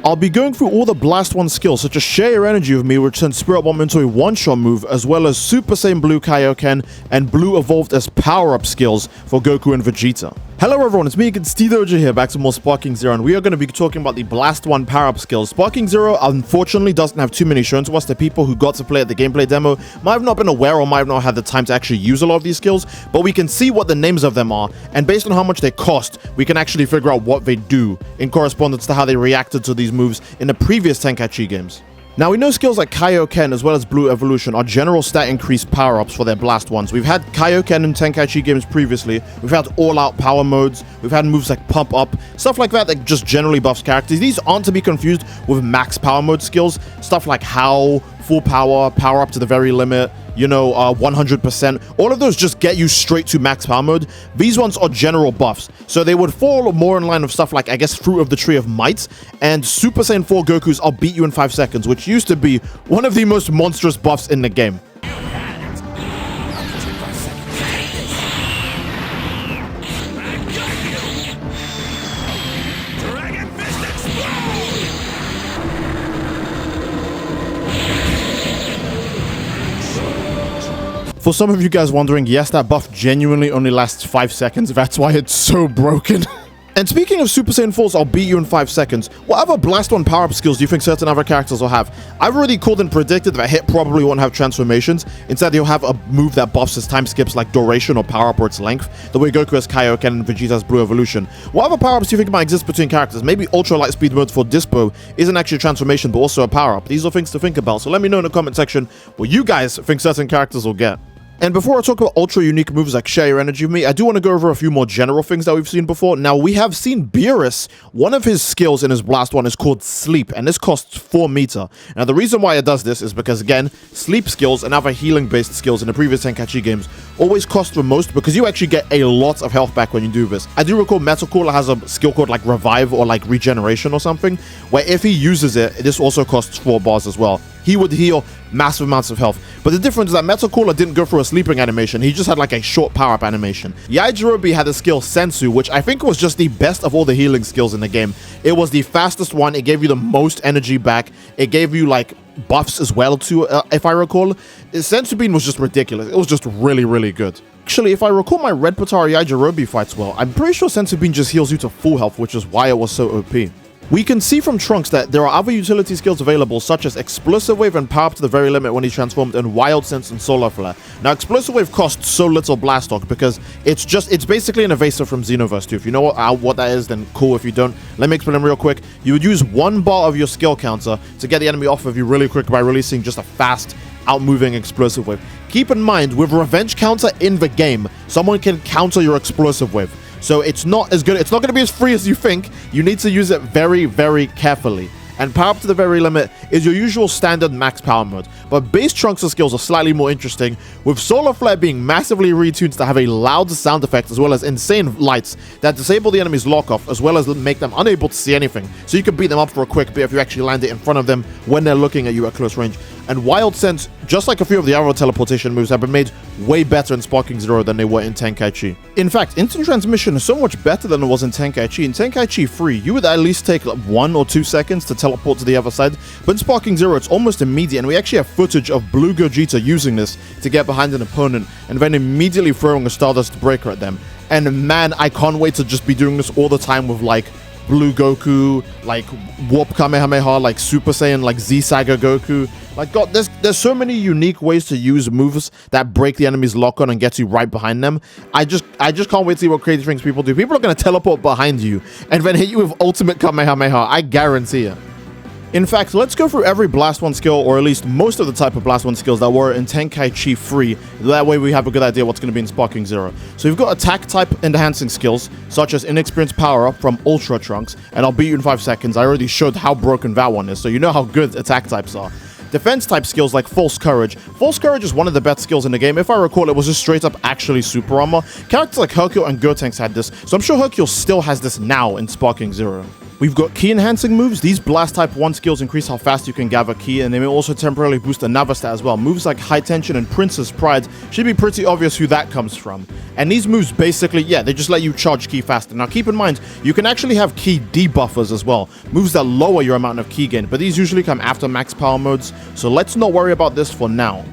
I'll be going through all the Blast 1 skills, such as Share Your Energy with me, which turns Spirit Bomb into a one-shot move, as well as Super Saiyan Blue Kaioken and Blue Evolved as power-up skills for Goku and Vegeta. Hello everyone, it's me again, Stevedoja here, back to more Sparking Zero, and we are going to be talking about the Blast 1 power-up skills. Sparking Zero, unfortunately, doesn't have too many shown to us. The people who got to play at the gameplay demo might have not been aware or might have not had the time to actually use a lot of these skills, but we can see what the names of them are, and based on how much they cost, we can actually figure out what they do in correspondence to how they reacted to these moves in the previous Tenkaichi games. Now, we know skills like Kaioken as well as Blue Evolution are general stat increase power-ups for their Blast 1s. We've had Kaioken in Tenkaichi games previously, we've had all-out power modes, we've had moves like Pump Up, stuff like that just generally buffs characters. These aren't to be confused with max power mode skills, stuff like Howl, Full Power, Power Up to the Very Limit, 100%. All of those just get you straight to max power mode. These ones are general buffs, so they would fall more in line with stuff like, I guess, Fruit of the Tree of Might, and Super Saiyan 4 Goku's I'll beat you in 5 seconds, which used to be one of the most monstrous buffs in the game. For some of you guys wondering, yes, that buff genuinely only lasts 5 seconds. That's why it's so broken. And speaking of Super Saiyan 4's I'll beat you in 5 seconds, what other Blast 1 power-up skills do you think certain other characters will have? I've already called and predicted that Hit probably won't have transformations. Instead, he'll have a move that buffs his time skips like duration or power-up or its length, the way Goku has Kaioken and Vegeta has Blue Evolution. What other power-ups do you think might exist between characters? Maybe Ultra Light Speed mode for Dispo isn't actually a transformation, but also a power-up. These are things to think about, so let me know in the comment section what you guys think certain characters will get. And before I talk about ultra unique moves like Share Your Energy with me, I do want to go over a few more general things that we've seen before. Now, we have seen Beerus, one of his skills in his Blast 1 is called Sleep, and this costs 4 meter. Now, the reason why it does this is because, again, sleep skills and other healing-based skills in the previous Tenkaichi games always cost the most because you actually get a lot of health back when you do this. I do recall Metal Cooler has a skill called like Revive or like Regeneration or something, where if he uses it, this also costs 4 bars as well. He would heal massive amounts of health. But the difference is that Metal Cooler didn't go through a sleeping animation, he just had like a short power-up animation. Yajirobe had the skill Sensu, which I think was just the best of all the healing skills in the game. It was the fastest one, it gave you the most energy back, it gave you like buffs as well too, if I recall. Sensu Bean was just ridiculous, it was just really, really good. Actually, if I recall my Red Potara Yajirobe fights well, I'm pretty sure Sensu Bean just heals you to full health, which is why it was so OP. We can see from Trunks that there are other utility skills available, such as Explosive Wave and Power Up to the Very Limit when he's transformed, and Wild Sense and Solar Flare. Now, Explosive Wave costs so little Blastock because it's basically an evasive from Xenoverse 2. If you know what that is, then cool. If you don't, let me explain real quick. You would use 1 bar of your skill counter to get the enemy off of you really quick by releasing just a fast, outmoving Explosive Wave. Keep in mind, with Revenge Counter in the game, someone can counter your Explosive Wave. So it's not as good, it's not going to be as free as you think. You need to use it very, very carefully. And Power Up to the Very Limit is your usual standard max power mode. But base Trunks' skills are slightly more interesting, with Solar Flare being massively retuned to have a loud sound effect as well as insane lights that disable the enemy's lock-off as well as make them unable to see anything. So you can beat them up for a quick bit if you actually land it in front of them when they're looking at you at close range. And Wild Sense, just like a few of the other teleportation moves, have been made way better in Sparking Zero than they were in Tenkaichi. In fact, Instant Transmission is so much better than it was in Tenkaichi. In Tenkaichi 3, you would at least take like 1 or 2 seconds to teleport to the other side, but in Sparking Zero, it's almost immediate, and we actually have footage of Blue Gogeta using this to get behind an opponent and then immediately throwing a Stardust Breaker at them. And man, I can't wait to just be doing this all the time with like Blue Goku, like Warp Kamehameha, like Super Saiyan, like Z-Saga Goku. Like, God, there's so many unique ways to use moves that break the enemy's lock-on and get you right behind them. I just can't wait to see what crazy things people do. People are going to teleport behind you and then hit you with Ultimate Kamehameha. I guarantee it. In fact, let's go through every Blast 1 skill, or at least most of the type of Blast 1 skills that were in Tenkaichi 3. That way we have a good idea what's going to be in Sparking Zero. So we've got attack type enhancing skills, such as Inexperienced Power Up from Ultra Trunks, and I'll beat you in 5 seconds. I already showed how broken that one is, so you know how good attack types are. Defense type skills like False Courage. False Courage is one of the best skills in the game. If I recall, it was just straight up actually super armor. Characters like Hercule and Gotenks had this, so I'm sure Hercule still has this now in Sparking Zero. We've got ki enhancing moves. These blast type 1 skills increase how fast you can gather ki, and they may also temporarily boost another stat as well. Moves like High Tension and Princess Pride should be pretty obvious who that comes from. And these moves basically, yeah, they just let you charge ki faster. Now keep in mind, you can actually have ki debuffers as well. Moves that lower your amount of ki gain, but these usually come after max power modes, so let's not worry about this for now.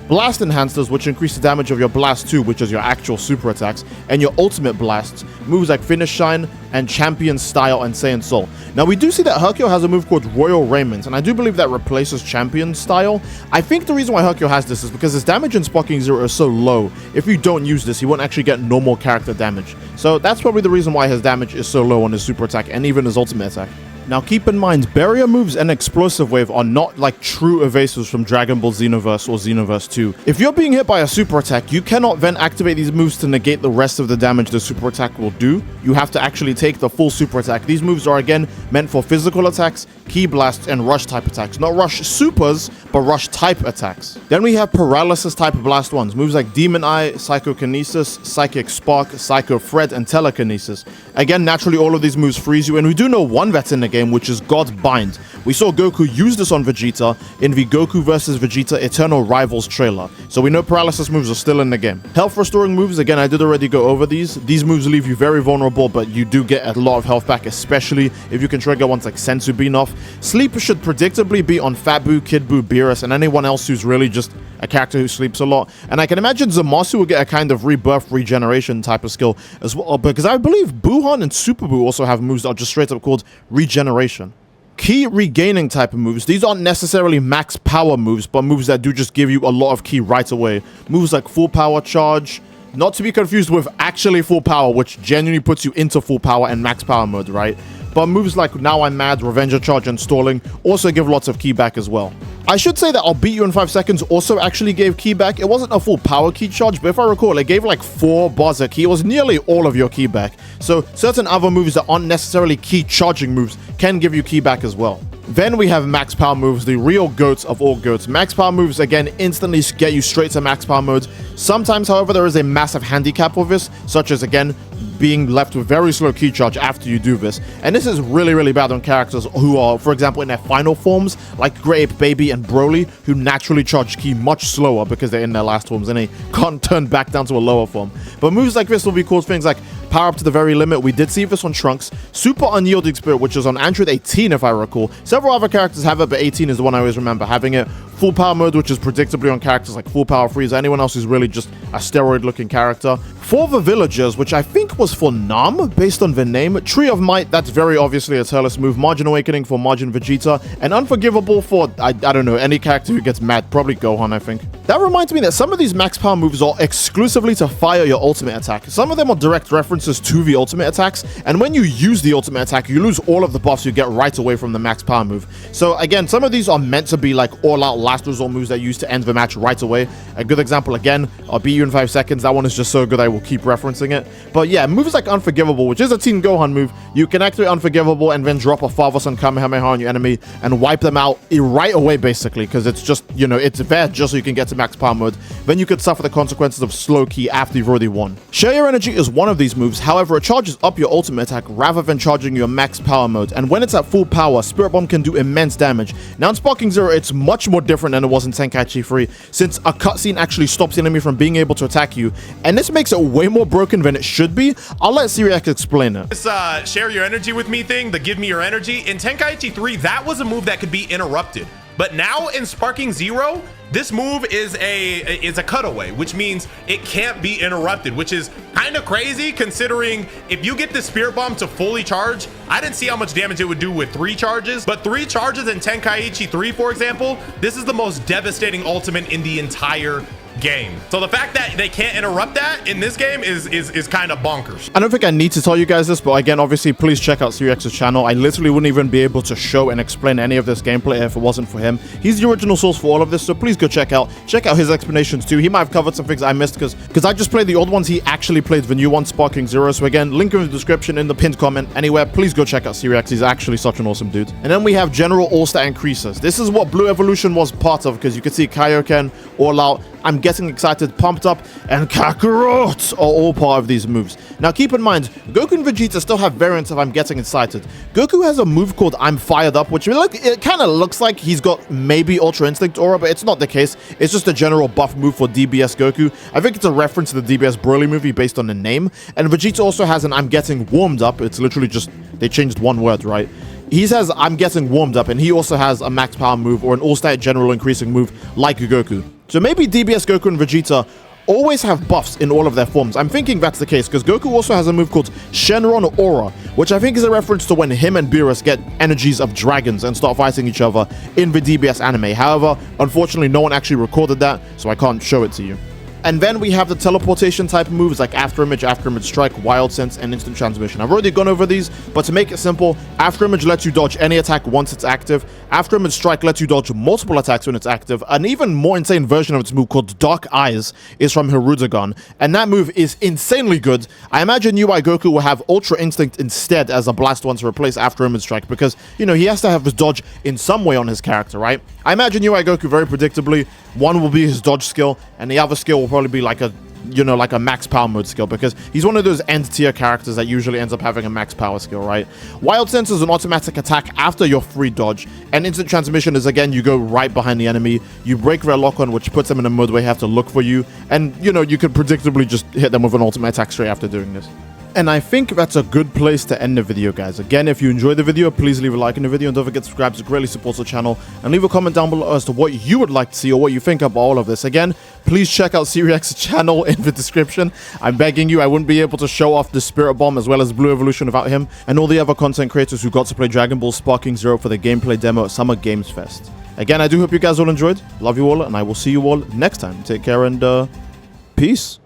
Blast enhancers, which increase the damage of your blast 2, which is your actual super attacks, and your ultimate blasts, moves like Finish Shine and Champion Style and Saiyan Soul. Now we do see that Hercule has a move called Royal Raiment, and I do believe that replaces Champion Style. I think the reason why Hercule has this is because his damage in Sparking Zero is so low. If you don't use this, he won't actually get normal character damage. So that's probably the reason why his damage is so low on his super attack and even his ultimate attack. Now keep in mind, barrier moves and explosive wave are not like true evasives from Dragon Ball Xenoverse or Xenoverse 2. If you're being hit by a super attack, you cannot then activate these moves to negate the rest of the damage the super attack will do. You have to actually take the full super attack. These moves are again meant for physical attacks, ki blasts, and rush type attacks. Not rush supers, but rush type attacks. Then we have paralysis type blast ones. Moves like Demon Eye, Psychokinesis, Psychic Spark, Psycho Thread, and Telekinesis. Again, naturally all of these moves freeze you, and we do know one that's in the game, which is God Bind. We saw Goku use this on Vegeta in the Goku vs Vegeta Eternal Rivals trailer, so we know paralysis moves are still in the game. Health restoring moves, again, I did already go over these. These moves leave you very vulnerable, but you do get a lot of health back, especially if you can trigger ones like Sensu Bean off. Sleep should predictably be on Fat Buu, Kid Buu, Beerus, and anyone else who's really just a character who sleeps a lot. And I can imagine Zamasu will get a kind of rebirth regeneration type of skill as well, because I believe Buhan and Super Buu also have moves that are just straight up called regeneration. Ki regaining type of moves. These aren't necessarily max power moves, but moves that do just give you a lot of ki right away. Moves like full power charge, not to be confused with actually full power, which genuinely puts you into full power and max power mode, right? But moves like Now I'm Mad, Revenger Charge, and Stalling also give lots of ki back as well. I should say that I'll Beat You in 5 Seconds also actually gave ki back. It wasn't a full power ki charge, but if I recall, it gave like 4 bars of ki. It was nearly all of your ki back. So certain other moves that aren't necessarily ki charging moves can give you ki back as well. Then we have max power moves, the real goats of all goats. Max power moves, again, instantly get you straight to max power mode. Sometimes, however, there is a massive handicap with this, such as, again, being left with very slow ki charge after you do this. And this is really, really bad on characters who are, for example, in their final forms, like Great Ape Baby and Broly, who naturally charge ki much slower because they're in their last forms and they can't turn back down to a lower form. But moves like this will be called things like Power Up to the Very Limit. We did see this on Trunks. Super Unyielding Spirit, which is on Android 18, if I recall. Several other characters have it, but 18 is the one I always remember having it. Full Power Mode, which is predictably on characters like Full Power Freeze, anyone else who's really just a steroid-looking character. For the Villagers, which I think was for Nam, based on the name. Tree of Might, that's very obviously a Turles move. Margin Awakening for Margin Vegeta. And Unforgivable for, I don't know, any character who gets mad. Probably Gohan, I think. That reminds me that some of these max power moves are exclusively to fire your ultimate attack. Some of them are direct references to the ultimate attacks, and when you use the ultimate attack, you lose all of the buffs you get right away from the max power move. So again, some of these are meant to be like all-out last resort moves that you use to end the match right away. A good example, again, I'll Beat You in 5 Seconds. That one is just so good I will keep referencing it. But yeah, moves like Unforgivable, which is a Teen Gohan move, you can activate Unforgivable and then drop a Father Son Kamehameha on your enemy and wipe them out right away, basically, because it's just, you know, it's there just so you can get to max power mode. Then you could suffer the consequences of slow ki after you've already won. Share Your Energy is one of these moves. However, it charges up your ultimate attack rather than charging your max power mode, and when it's at full power, Spirit Bomb can do immense damage. Now in Sparking Zero, it's much more different than it was in Tenkaichi 3, since a cutscene actually stops the enemy from being able to attack you, and this makes it way more broken than it should be. I'll let Cyriax explain it. This share your energy with me thing, the give me your energy, in Tenkaichi 3, that was a move that could be interrupted. But now in Sparking Zero, this move is a cutaway, which means it can't be interrupted, which is kind of crazy considering if you get the Spirit Bomb to fully charge, I didn't see how much damage it would do with 3 charges, but 3 charges in Tenkaichi 3, for example, this is the most devastating ultimate in the entire game. So the fact that they can't interrupt that in this game is kind of bonkers. I don't think I need to tell you guys this, but again, obviously, please check out Cyriax's channel. I literally wouldn't even be able to show and explain any of this gameplay if it wasn't for him. He's the original source for all of this, so please go check out his explanations too. He might have covered some things I missed because I just played the old ones. He actually played the new one, Sparking Zero. So again, link in the description, in the pinned comment, anywhere. Please go check out Cyriax. He's actually such an awesome dude. And then we have General All-Star Increases. This is what Blue Evolution was part of, because you can see Kaioken, All Out, I'm getting excited, pumped up, and Kakarot are all part of these moves. Now keep in mind, Goku and Vegeta still have variants of I'm getting excited. Goku has a move called I'm fired up, which it kind of looks like he's got maybe Ultra Instinct aura, but it's not the case. It's just a general buff move for DBS Goku. I think it's a reference to the DBS Broly movie based on the name. And Vegeta also has an I'm getting warmed up. It's literally just, they changed one word, right? He says, I'm getting warmed up, and he also has a max power move or an all-stat general increasing move like Goku. So maybe DBS Goku and Vegeta always have buffs in all of their forms. I'm thinking that's the case, because Goku also has a move called Shenron Aura, which I think is a reference to when him and Beerus get energies of dragons and start fighting each other in the DBS anime. However, unfortunately, no one actually recorded that, so I can't show it to you. And then we have the teleportation type moves like After Image Strike, Wild Sense, and Instant Transmission. I've already gone over these, but to make it simple, After Image lets you dodge any attack once it's active. After Image Strike lets you dodge multiple attacks when it's active. An even more insane version of its move called Dark Eyes is from Hirudegan, and that move is insanely good. I imagine UI Goku will have Ultra Instinct instead as a blast one to replace After Image Strike because, you know, he has to have his dodge in some way on his character, right? I imagine UI Goku very predictably, one will be his dodge skill, and the other skill will probably be like a, you know, like a max power mode skill, because he's one of those end tier characters that usually ends up having a max power skill, right? Wild Sense is an automatic attack after your free dodge, and Instant Transmission is, again, you go right behind the enemy, you break their lock-on, which puts them in a mode where they have to look for you, and, you know, you could predictably just hit them with an ultimate attack straight after doing this. And I think that's a good place to end the video, guys. Again, if you enjoyed the video, please leave a like in the video and don't forget to subscribe. It greatly supports the channel. And leave a comment down below as to what you would like to see or what you think about all of this. Again, please check out Siriex's channel in the description. I'm begging you, I wouldn't be able to show off the Spirit Bomb as well as Blue Evolution without him and all the other content creators who got to play Dragon Ball Sparking Zero for the gameplay demo at Summer Games Fest. Again, I do hope you guys all enjoyed. Love you all, and I will see you all next time. Take care and peace.